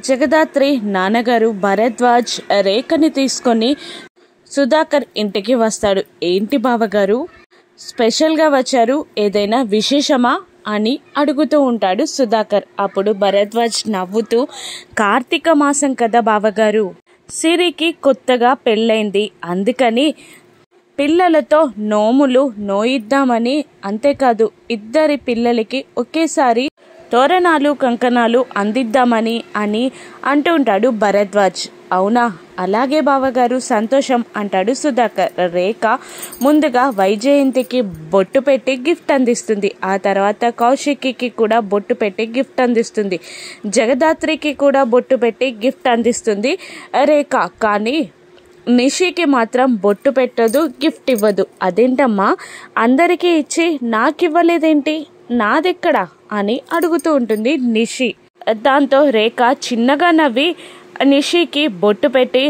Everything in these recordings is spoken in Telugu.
జగదాత్రి నాన్నగారు భరద్వాజ్ రేఖని తీసుకొని సుధాకర్ ఇంటికి వస్తాడు. ఏంటి బావగారు స్పెషల్గా వచ్చారు, ఏదైనా విశేషమా అని అడుగుతూ ఉంటాడు సుధాకర్. అప్పుడు భరద్వాజ్ నవ్వుతూ, కార్తీక మాసం కదా బావగారు, సిరికి కొత్తగా పెళ్ళైంది, అందుకని పిల్లలతో నోములు నోయిద్దామని, అంతేకాదు ఇద్దరి పిల్లలకి ఒకేసారి తోరణాలు కంకణాలు అందిద్దామని అని అంటుంటాడు భరద్వాజ్. అవునా, అలాగే బావగారు, సంతోషం అంటాడు సుధాకర్. రేఖ ముందుగా వైజయంతికి బొట్టు పెట్టి గిఫ్ట్ అందిస్తుంది. ఆ తర్వాత కౌశిక్కి కూడా బొట్టు పెట్టి గిఫ్ట్ అందిస్తుంది. జగదాత్రికి కూడా బొట్టు పెట్టి గిఫ్ట్ అందిస్తుంది రేఖ. కానీ నిషికి మాత్రం బొట్టు పెట్టదు, గిఫ్ట్ ఇవ్వదు. అదేంటమ్మా, అందరికీ ఇచ్చి నాకివ్వలేదేంటి, నాదెక్కడా అని అడుగుతూ ఉంటుంది నిషి. దాంతో రేఖ చిన్నగా నవ్వి నిషికి బొట్టు పెట్టి,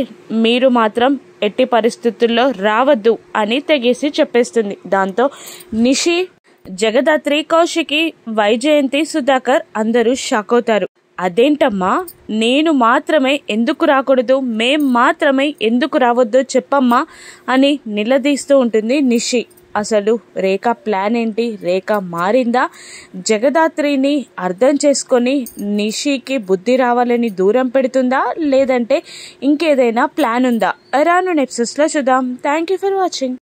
మీరు మాత్రం ఎట్టి పరిస్థితుల్లో రావద్దు అని తెగేసి చెప్పేస్తుంది. దాంతో నిషి, జగదాత్రి, కౌశికి, వైజయంతి, సుధాకర్ అందరూ షాక్ అవుతారు. అదేంటమ్మా, నేను మాత్రమే ఎందుకు రాకూడదు, మేం మాత్రమే ఎందుకు రావద్దో చెప్పమ్మా అని నిలదీస్తూ ఉంటుంది నిషి. అసలు రేఖ ప్లాన్ ఏంటి, రేఖ మారిందా, జగదాత్రిని అర్థం చేసుకొని నిషికి బుద్ధి రావాలని దూరం పెడుతుందా, లేదంటే ఇంకేదైనా ప్లాన్ ఉందా? రాను ఎపిసోడ్స్లో చూద్దాం. Thank you for watching.